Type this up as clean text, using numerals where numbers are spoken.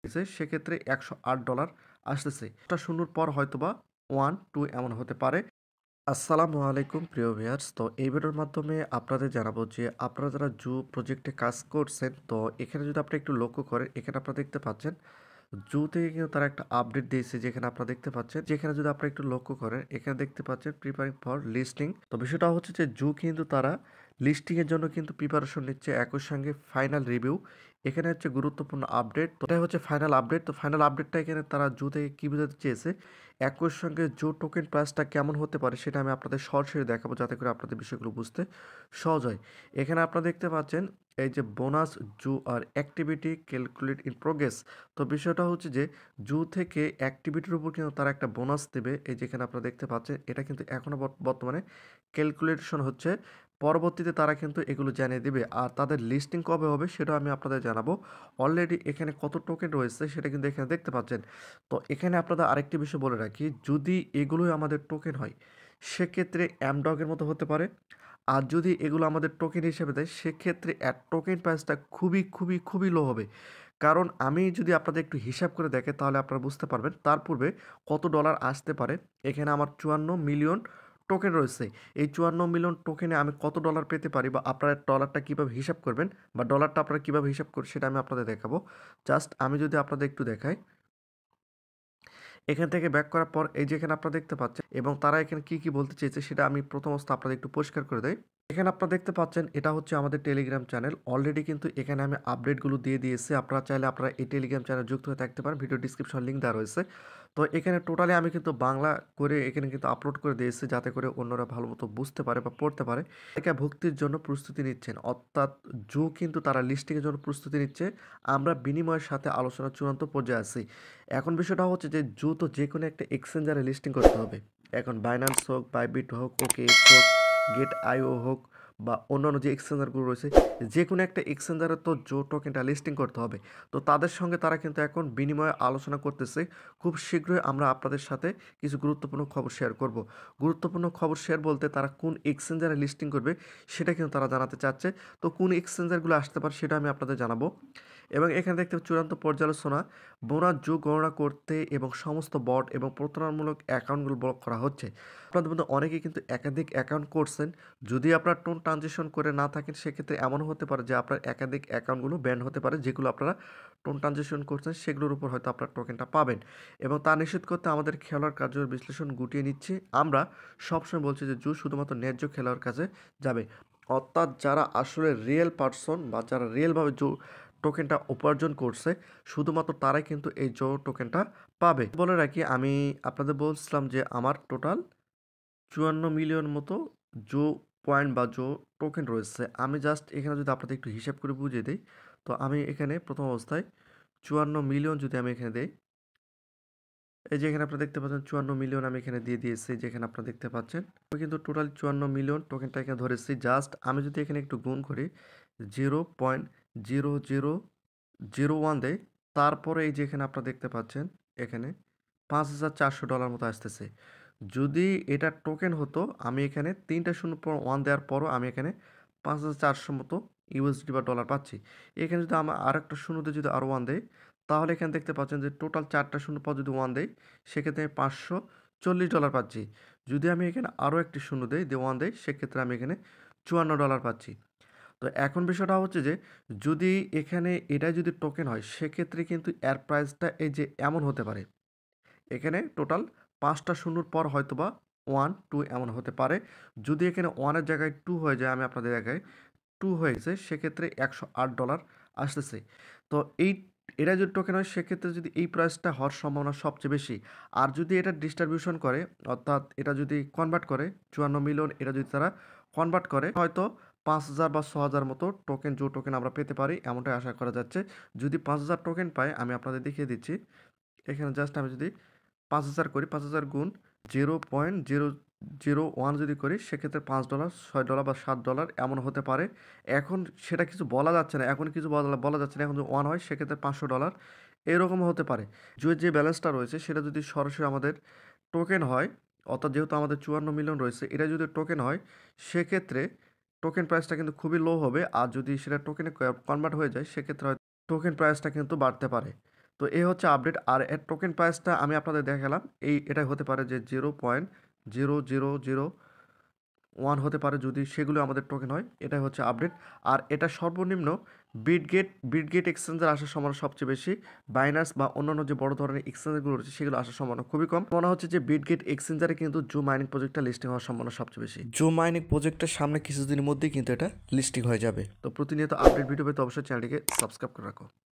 সেক্ষেত্রে $108 আসতেছে। এটা শূন্যর পর হয়তোবা 1, 2 এমন হতে পারে। আসসালামু আলাইকুম প্রিয় ভিউয়ার্স। তো এই ভিডিওর মাধ্যমে আপনাদের জানাবো যে আপনারা যারা জু প্রজেক্টে কাজ করছেন, তো এখানে যদি আপনি একটু লক্ষ্য করেন, এখানে আপনারা দেখতে পাচ্ছেন জু থেকে কিন্তু তারা একটা আপডেট দিয়েছে, যেখানে আপনারা দেখতে পাচ্ছেন, যেখানে যদি আপনারা একটু লক্ষ্য করেন, এখানে দেখতে পাচ্ছেন প্রিপারিং ফর লিস্টিং। তো বিষয়টা হচ্ছে যে জু কিন্তু তারা লিস্টিং এর জন্য কিন্তু প্রিপারেশন নিচ্ছে, একই সঙ্গে ফাইনাল রিভিউ এখানে হচ্ছে গুরুত্বপূর্ণ আপডেট। তো এটা হচ্ছে ফাইনাল আপডেট। তো ফাইনাল আপডেটটা এখানে তারা জু থেকে কি বোঝাতে চেয়েছে, একই সঙ্গে জু টোকেন প্রাইসটা কেমন হতে পারে সেটা আমি আপনাদের সরাসরি দেখাবো, যাতে করে আপনাদের বিষয়গুলো বুঝতে সহজ হয়। এখানে আপনারা দেখতে পাচ্ছেন এই যে বোনাস জু আর অ্যাক্টিভিটি ক্যালকুলেট ইন প্রোগ্রেস। তো বিষয়টা হচ্ছে যে জু থেকে অ্যাক্টিভিটির উপর কিন্তু তারা একটা বোনাস দেবে। এই যেখানে আপনারা দেখতে পাচ্ছেন, এটা কিন্তু এখনও বর্তমানে ক্যালকুলেশন হচ্ছে। পরবর্তীতে তারা কিন্তু এগুলো জানিয়ে দেবে, আর তাদের লিস্টিং কবে হবে সেটাও আমি আপনাদের জানাবো। অলরেডি এখানে কত টোকেন রয়েছে সেটা কিন্তু এখানে দেখতে পাচ্ছেন। তো এখানে আপনাদের আরেকটি বিষয় বলে রাখি, যদি এগুলোই আমাদের টোকেন হয় সেক্ষেত্রে অ্যামডগের মতো হতে পারে। আর যদি এগুলো আমাদের টোকেন হিসেবে দেয় সেক্ষেত্রে টোকেন প্রাইসটা খুবই খুবই খুবই লো হবে। কারণ আমি যদি আপনাদের একটু হিসাব করে দেখে তাহলে আপনারা বুঝতে পারবেন তার পূর্বে কত ডলার আসতে পারে। এখানে আমার 54 মিলিয়ন টোকেন রয়েছে। এই 54 মিলিয়ন টোকেনে আমি কত ডলার পেতে পারি, বা আপনারা ডলারটা কীভাবে হিসাব করবেন, বা ডলারটা আপনারা কীভাবে হিসাব করবেন সেটা আমি আপনাদের দেখাবো। জাস্ট আমি যদি আপনাদের একটু দেখাই, এখান থেকে ব্যাক করার পর এই যে এখানে আপনারা দেখতে পাচ্ছেন, এবং তারা এখানে কি বলতে চেয়েছে সেটা আমি প্রথম অবস্থা আপনাদের একটু পরিষ্কার করে দেই। এখানে আপনারা দেখতে পাচ্ছেন, এটা হচ্ছে আমাদের টেলিগ্রাম চ্যানেল। অলরেডি কিন্তু এখানে আমি আপডেটগুলো দিয়ে দিয়েছি। আপনারা চাইলে আপনারা এই টেলিগ্রাম চ্যানেল যুক্ত হয়ে থাকতে পারেন। ভিডিও ডিসক্রিপশন লিঙ্ক দেওয়া রয়েছে। তো এখানে টোটালি আমি কিন্তু বাংলা করে এখানে কিন্তু আপলোড করে দিয়েছি, যাতে করে অন্যরা ভালো মতো বুঝতে পারে বা পড়তে পারে। তালিকা ভুক্তির জন্য প্রস্তুতি নিচ্ছেন, অর্থাৎ জু কিন্তু তারা লিস্টিংয়ের জন্য প্রস্তুতি নিচ্ছে। আমরা বিনিময়ের সাথে আলোচনার চূড়ান্ত পর্যায়ে আছি। এখন বিষয়টা হচ্ছে যে জু তো যে কোনো একটা এক্সচেঞ্জারে লিস্টিং করতে হবে। এখন বাইন্যান্স হোক, বাইবিট হোক, ওকেএক্স হোক, গেট আইও হোক, বা অন্যান্য যে এক্সচেঞ্জারগুলো রয়েছে, যে কোনো একটা এক্সচেঞ্জারে তো জো টোকেনটা লিস্টিং করতে হবে। তো তাদের সঙ্গে তারা কিন্তু এখন বিনিময়ে আলোচনা করতেছে। খুব শীঘ্রই আমরা আপনাদের সাথে কিছু গুরুত্বপূর্ণ খবর শেয়ার করব। গুরুত্বপূর্ণ খবর শেয়ার বলতে তারা কোন এক্সচেঞ্জারে লিস্টিং করবে সেটা কিন্তু তারা জানাতে চাচ্ছে। তো কোন এক্সচেঞ্জারগুলো আসতে পারে সেটা আমি আপনাদের জানাবো। এবং এখানে দেখতে চূড়ান্ত পর্যালোচনা, বোনাস জু গণনা করতে এবং সমস্ত বট এবং প্রতারণামূলক অ্যাকাউন্টগুলো ব্লক করা হচ্ছে। আপনাদের মধ্যে অনেকেই কিন্তু একাধিক অ্যাকাউন্ট করছেন। যদি আপনার টোন ট্রানজেকশন করে না থাকেন সেক্ষেত্রে এমনও হতে পারে যে আপনার একাধিক অ্যাকাউন্টগুলো ব্যান্ড হতে পারে, যেগুলো আপনারা টোন ট্রানজেকশন করছেন সেগুলোর উপর হয়তো আপনার টোকেনটা পাবেন। এবং তা নিশ্চিত করতে আমাদের খেলোয়াড় কার্যকর বিশ্লেষণ গুটিয়ে নিচ্ছি। আমরা সবসময় বলছি যে জু শুধুমাত্র ন্যায্য খেলোয়াড় কাছে যাবে, অর্থাৎ যারা আসলে রিয়েল পার্সন বা যারা রিয়েলভাবে জু টোকেনটা উপার্জন করছে শুধুমাত্র তারাই কিন্তু এই জো টোকেনটা পাবে। বলে রাখি, আমি আপনাদের বলছিলাম যে আমার টোটাল 54 মিলিয়ন মতো জো পয়েন্ট বা জো টোকেন রয়েছে। আমি জাস্ট এখানে যদি আপনাদের একটু হিসাব করে বুঝিয়ে দিই, তো আমি এখানে প্রথম অবস্থায় 54 মিলিয়ন যদি আমি এখানে দেই, এই যে এখানে আপনারা দেখতে পাচ্ছেন 54 মিলিয়ন আমি এখানে দিয়ে দিয়েছি, যেখানে আপনারা দেখতে পাচ্ছেন আমি কিন্তু টোটাল 54 মিলিয়ন টোকেনটা এখানে ধরেছি। জাস্ট আমি যদি এখানে একটু গুণ করি, 0.0001 দেয়, তারপরে এই যে এখানে আপনারা দেখতে পাচ্ছেন এখানে $5,400 মতো আসতেছে। যদি এটা টোকেন হতো, আমি এখানে 3টা শূন্য পর 1 দেওয়ার পরও আমি এখানে 5,400 মতো ইউএসডি বা ডলার পাচ্ছি। এখানে যদি আমার আরেকটা শূন্যতে যদি আরও 1 দেয়, তাহলে এখানে দেখতে পাচ্ছেন যে টোটাল 4টা শূন্য পর যদি 1 দেয় সেক্ষেত্রে আমি $540 পাচ্ছি। যদি আমি এখানে আরও একটি শূন্য দেই, 1 দেই, সেক্ষেত্রে আমি এখানে $54 পাচ্ছি। তো এখন বিষয়টা হচ্ছে যে যদি এখানে এটাই যদি টোকেন হয় সেক্ষেত্রে কিন্তু এর প্রাইসটা এই যে এমন হতে পারে। এখানে টোটাল 5টা শূন্যর পর হয়তোবা 1, 2 এমন হতে পারে। যদি এখানে 1 এর জায়গায় 2 হয়ে যায়, আমি আপনাদের দেখাই 2 হয়ে গেছে, সেক্ষেত্রে $108 আসতেছে। তো এটা যদি টোকেন হয় সেক্ষেত্রে যদি এই প্রাইসটা হওয়ার সম্ভাবনা সবচেয়ে বেশি। আর যদি এটা ডিস্ট্রিবিউশন করে, অর্থাৎ এটা যদি কনভার্ট করে 54 মিলিয়ন, এটা যদি তারা কনভার্ট করে হয়তো 5,000 বা 6,000 মতো টোকেন জো টোকেন আমরা পেতে পারি, এমনটাই আশা করা যাচ্ছে। যদি 5,000 টোকেন পাই আমি আপনাদের দেখিয়ে দিচ্ছি। এখানে জাস্ট আমি যদি 5,000 করি, 5,000 গুণ 0.001 যদি করি সেক্ষেত্রে $5, $6 বা $7 এমন হতে পারে। এখন সেটা কিছু বলা যাচ্ছে না, এখন কিছু বলা যাচ্ছে না। এখন যদি 1 হয় সেক্ষেত্রে $500 এরকমও হতে পারে। যে ব্যালেন্সটা রয়েছে সেটা যদি সরাসরি আমাদের টোকেন হয়, অর্থাৎ যেহেতু আমাদের 54 মিলিয়ন রয়েছে, এটা যদি টোকেন হয় সেক্ষেত্রে টোকেন প্রাইসটা কিন্তু খুবই লো হবে। আর যদি সেটা টোকেনে কনভার্ট হয়ে যায় সেক্ষেত্রে হয়তো টোকেন প্রাইসটা কিন্তু বাড়তে পারে। তো এই হচ্ছে আপডেট। আর এর টোকেন প্রাইসটা আমি আপনাদের দেখালাম। এটাই হতে পারে যে 0.00001 হতে পারে, যদি সেগুলো আমাদের টোকেন হয়। এটাই হচ্ছে আপডেট। আর এটা সর্বনিম্ন বিটগেট এক্সচেঞ্জের আসার সম্ভাবনা সবচেয়ে বেশি। বাইন্যান্স বা অন্যান্য যে বড় ধরনের এক্সচেঞ্জগুলো রয়েছে সেগুলো আসার সম্ভাবনা খুবই কম। মনে হচ্ছে যে বিটগেট এক্সচেঞ্জারে কিন্তু জো মাইনিং প্রজেক্টটা লিস্টিং হওয়ার সম্ভাবনা সবচেয়ে বেশি। জো মাইনিং প্রজেক্টের সামনে কিছুদিনের মধ্যেই কিন্তু এটা লিস্টিং হয়ে যাবে। তো প্রতিনিয়ত আপডেট ভিডিও পেতে অবশ্যই চ্যানেলটিকে সাবস্ক্রাইব করে রাখো।